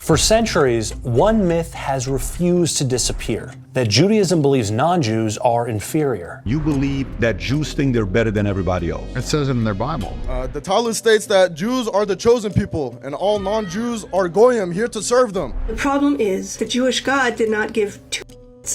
For centuries, one myth has refused to disappear, that Judaism believes non-Jews are inferior. You believe that Jews think they're better than everybody else. It says it in their Bible. The Talmud states that Jews are the chosen people, and all non-Jews are goyim, here to serve them. The problem is the Jewish God did not give two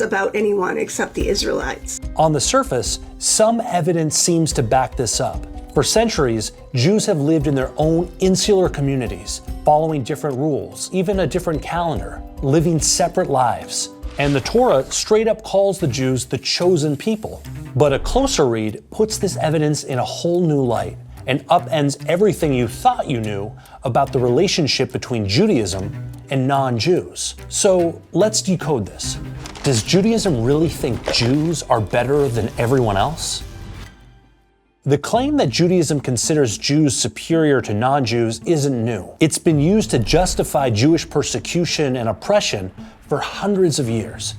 about anyone except the Israelites. On the surface, some evidence seems to back this up. For centuries, Jews have lived in their own insular communities, following different rules, even a different calendar, living separate lives. And the Torah straight up calls the Jews the chosen people. But a closer read puts this evidence in a whole new light and upends everything you thought you knew about the relationship between Judaism and non-Jews. So let's decode this. Does Judaism really think Jews are better than everyone else? The claim that Judaism considers Jews superior to non-Jews isn't new. It's been used to justify Jewish persecution and oppression for hundreds of years.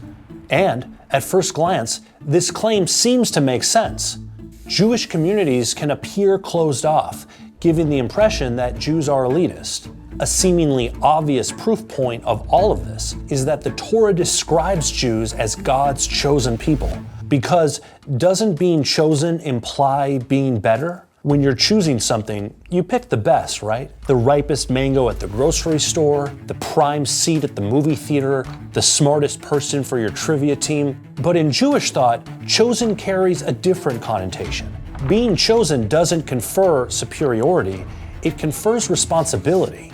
And, at first glance, this claim seems to make sense. Jewish communities can appear closed off, giving the impression that Jews are elitist. A seemingly obvious proof point of all of this is that the Torah describes Jews as God's chosen people. Because doesn't being chosen imply being better? When you're choosing something, you pick the best, right? The ripest mango at the grocery store, the prime seat at the movie theater, the smartest person for your trivia team. But in Jewish thought, chosen carries a different connotation. Being chosen doesn't confer superiority, it confers responsibility.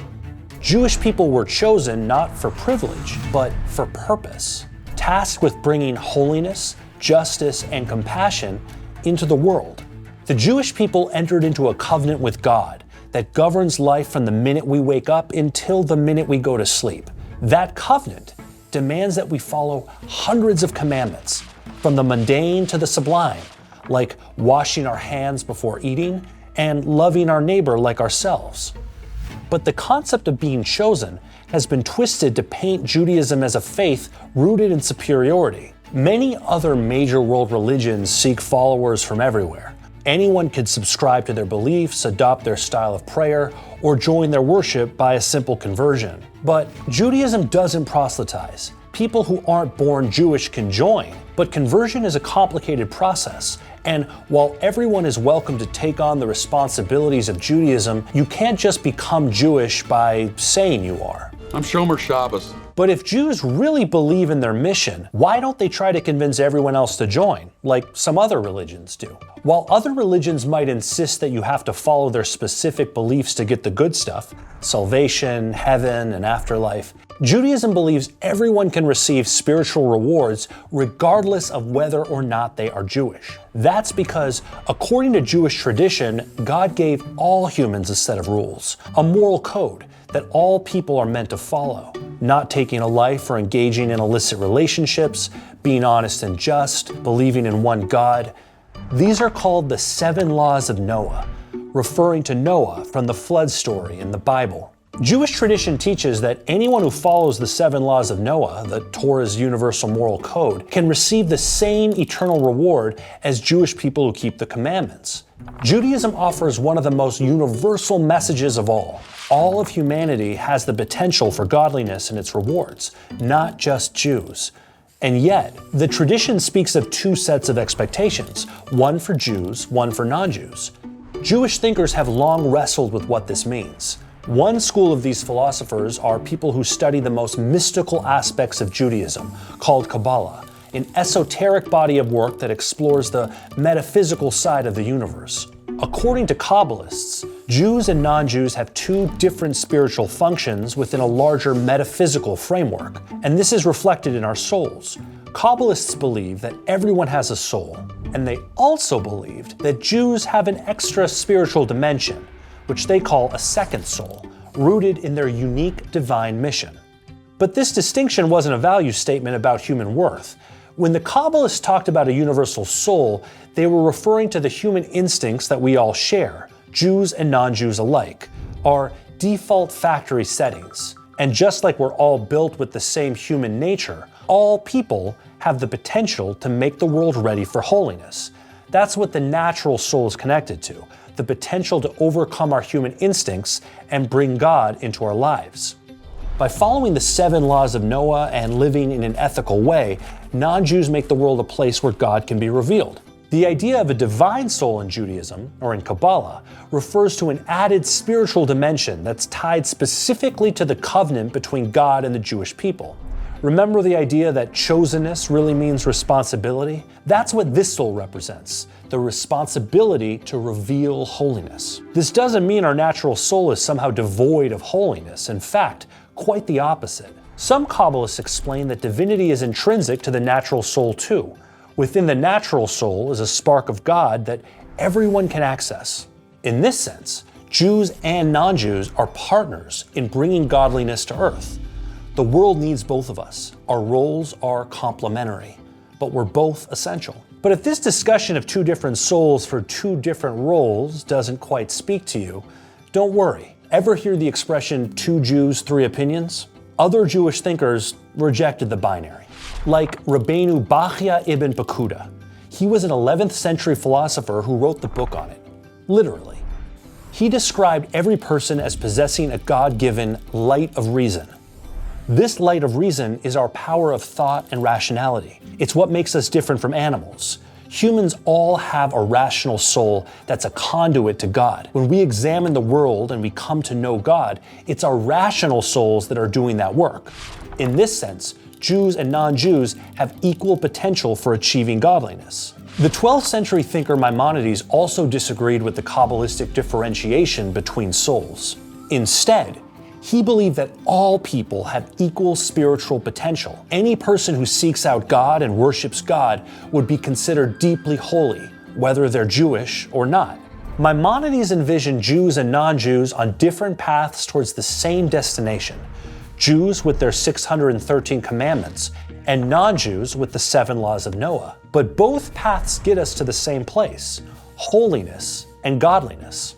Jewish people were chosen not for privilege, but for purpose, tasked with bringing holiness, justice, and compassion into the world. The Jewish people entered into a covenant with God that governs life from the minute we wake up until the minute we go to sleep. That covenant demands that we follow hundreds of commandments, from the mundane to the sublime, like washing our hands before eating and loving our neighbor like ourselves. But the concept of being chosen has been twisted to paint Judaism as a faith rooted in superiority. Many other major world religions seek followers from everywhere. Anyone could subscribe to their beliefs, adopt their style of prayer, or join their worship by a simple conversion. But Judaism doesn't proselytize. People who aren't born Jewish can join, but conversion is a complicated process. And while everyone is welcome to take on the responsibilities of Judaism, you can't just become Jewish by saying you are. I'm Shomer Shabbos. But if Jews really believe in their mission, why don't they try to convince everyone else to join, like some other religions do? While other religions might insist that you have to follow their specific beliefs to get the good stuff, salvation, heaven, and afterlife, Judaism believes everyone can receive spiritual rewards regardless of whether or not they are Jewish. That's because, according to Jewish tradition, God gave all humans a set of rules, a moral code that all people are meant to follow. Not taking a life or engaging in illicit relationships, being honest and just, believing in one God. These are called the 7 Laws of Noah, referring to Noah from the flood story in the Bible. Jewish tradition teaches that anyone who follows the 7 Laws of Noah, the Torah's universal moral code, can receive the same eternal reward as Jewish people who keep the commandments. Judaism offers one of the most universal messages of all. All of humanity has the potential for godliness and its rewards, not just Jews. And yet, the tradition speaks of 2 sets of expectations, one for Jews, one for non-Jews. Jewish thinkers have long wrestled with what this means. One school of these philosophers are people who study the most mystical aspects of Judaism, called Kabbalah, an esoteric body of work that explores the metaphysical side of the universe. According to Kabbalists, Jews and non-Jews have 2 different spiritual functions within a larger metaphysical framework, and this is reflected in our souls. Kabbalists believe that everyone has a soul, and they also believed that Jews have an extra spiritual dimension, which they call a second soul, rooted in their unique divine mission. But this distinction wasn't a value statement about human worth. When the Kabbalists talked about a universal soul, they were referring to the human instincts that we all share, Jews and non-Jews alike, our default factory settings. And just like we're all built with the same human nature, all people have the potential to make the world ready for holiness. That's what the natural soul is connected to, the potential to overcome our human instincts and bring God into our lives. By following the 7 laws of Noah and living in an ethical way, non-Jews make the world a place where God can be revealed. The idea of a divine soul in Judaism, or in Kabbalah, refers to an added spiritual dimension that's tied specifically to the covenant between God and the Jewish people. Remember the idea that chosenness really means responsibility? That's what this soul represents, the responsibility to reveal holiness. This doesn't mean our natural soul is somehow devoid of holiness. In fact, quite the opposite. Some Kabbalists explain that divinity is intrinsic to the natural soul too. Within the natural soul is a spark of God that everyone can access. In this sense, Jews and non-Jews are partners in bringing godliness to earth. The world needs both of us. Our roles are complementary, but we're both essential. But if this discussion of 2 different souls for 2 different roles doesn't quite speak to you, don't worry. Ever hear the expression 2 Jews, 3 opinions? Other Jewish thinkers rejected the binary, like Rabbeinu Bachya ibn Bakuda. He was an 11th century philosopher who wrote the book on it, literally. He described every person as possessing a God-given light of reason. This light of reason is our power of thought and rationality. It's what makes us different from animals. Humans all have a rational soul that's a conduit to God. When we examine the world and we come to know God, it's our rational souls that are doing that work. In this sense, Jews and non-Jews have equal potential for achieving godliness. The 12th century thinker Maimonides also disagreed with the Kabbalistic differentiation between souls. Instead, he believed that all people have equal spiritual potential. Any person who seeks out God and worships God would be considered deeply holy, whether they're Jewish or not. Maimonides envisioned Jews and non-Jews on different paths towards the same destination. Jews with their 613 commandments, and non-Jews with the 7 laws of Noah. But both paths get us to the same place: holiness and godliness.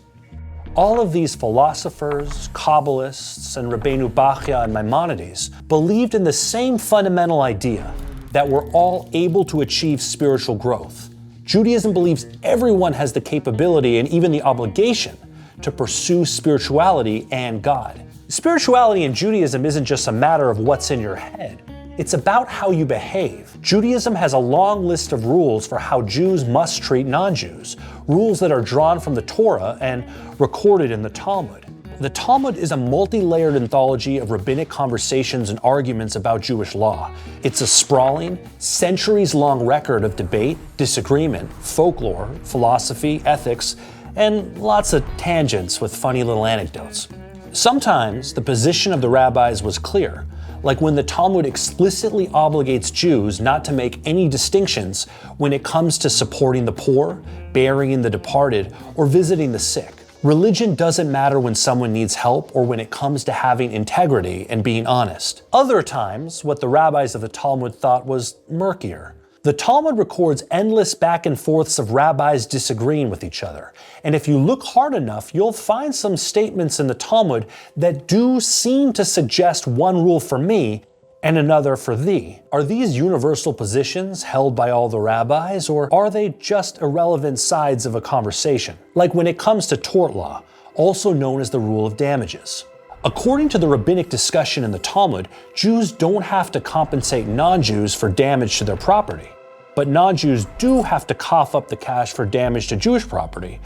All of these philosophers, Kabbalists, and Rabbeinu Bachya and Maimonides believed in the same fundamental idea, that we're all able to achieve spiritual growth. Judaism believes everyone has the capability and even the obligation to pursue spirituality and God. Spirituality in Judaism isn't just a matter of what's in your head. It's about how you behave. Judaism has a long list of rules for how Jews must treat non-Jews, rules that are drawn from the Torah and recorded in the Talmud. The Talmud is a multi-layered anthology of rabbinic conversations and arguments about Jewish law. It's a sprawling, centuries-long record of debate, disagreement, folklore, philosophy, ethics, and lots of tangents with funny little anecdotes. Sometimes the position of the rabbis was clear, like when the Talmud explicitly obligates Jews not to make any distinctions when it comes to supporting the poor, burying the departed, or visiting the sick. Religion doesn't matter when someone needs help or when it comes to having integrity and being honest. Other times, what the rabbis of the Talmud thought was murkier. The Talmud records endless back and forths of rabbis disagreeing with each other. And if you look hard enough, you'll find some statements in the Talmud that do seem to suggest one rule for me and another for thee. Are these universal positions held by all the rabbis, or are they just irrelevant sides of a conversation? Like when it comes to tort law, also known as the rule of damages. According to the rabbinic discussion in the Talmud, Jews don't have to compensate non-Jews for damage to their property. But non-Jews do have to cough up the cash for damage to Jewish property.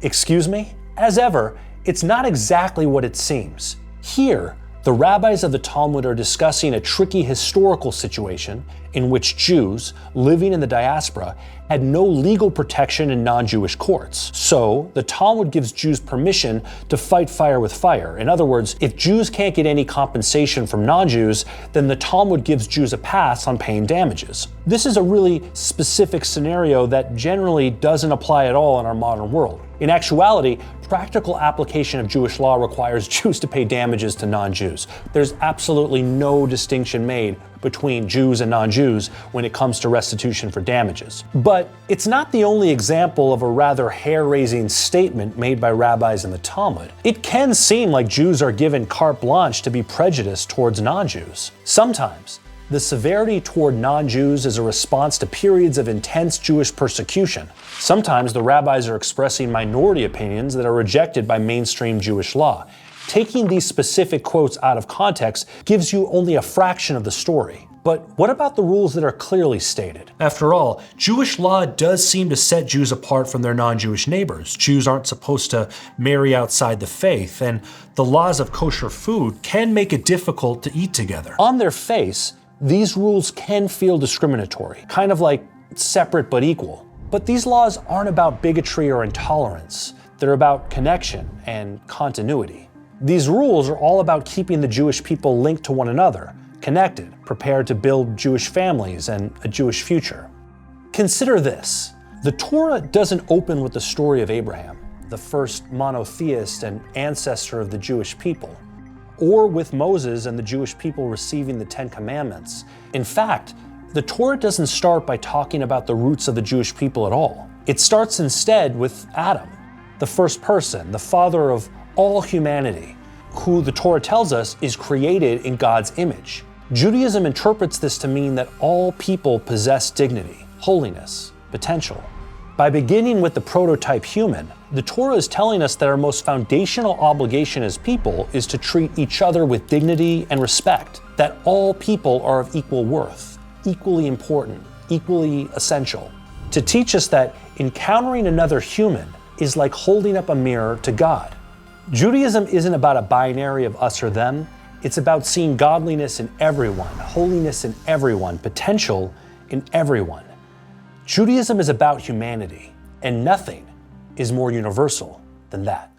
Excuse me? As ever, it's not exactly what it seems. Here, the rabbis of the Talmud are discussing a tricky historical situation in which Jews living in the diaspora had no legal protection in non-Jewish courts. So, the Talmud gives Jews permission to fight fire with fire. In other words, if Jews can't get any compensation from non-Jews, then the Talmud gives Jews a pass on paying damages. This is a really specific scenario that generally doesn't apply at all in our modern world. In actuality, practical application of Jewish law requires Jews to pay damages to non-Jews. There's absolutely no distinction made between Jews and non-Jews when it comes to restitution for damages. But it's not the only example of a rather hair-raising statement made by rabbis in the Talmud. It can seem like Jews are given carte blanche to be prejudiced towards non-Jews. Sometimes, the severity toward non-Jews is a response to periods of intense Jewish persecution. Sometimes the rabbis are expressing minority opinions that are rejected by mainstream Jewish law. Taking these specific quotes out of context gives you only a fraction of the story. But what about the rules that are clearly stated? After all, Jewish law does seem to set Jews apart from their non-Jewish neighbors. Jews aren't supposed to marry outside the faith, and the laws of kosher food can make it difficult to eat together. On their face, these rules can feel discriminatory, kind of like separate but equal. But these laws aren't about bigotry or intolerance. They're about connection and continuity. These rules are all about keeping the Jewish people linked to one another, connected, prepared to build Jewish families and a Jewish future. Consider this. The Torah doesn't open with the story of Abraham, the first monotheist and ancestor of the Jewish people, or with Moses and the Jewish people receiving the Ten Commandments. In fact, the Torah doesn't start by talking about the roots of the Jewish people at all. It starts instead with Adam, the first person, the father of all humanity, who the Torah tells us is created in God's image. Judaism interprets this to mean that all people possess dignity, holiness, potential. By beginning with the prototype human, the Torah is telling us that our most foundational obligation as people is to treat each other with dignity and respect, that all people are of equal worth, equally important, equally essential. To teach us that encountering another human is like holding up a mirror to God. Judaism isn't about a binary of us or them. It's about seeing godliness in everyone, holiness in everyone, potential in everyone. Judaism is about humanity, and nothing is more universal than that.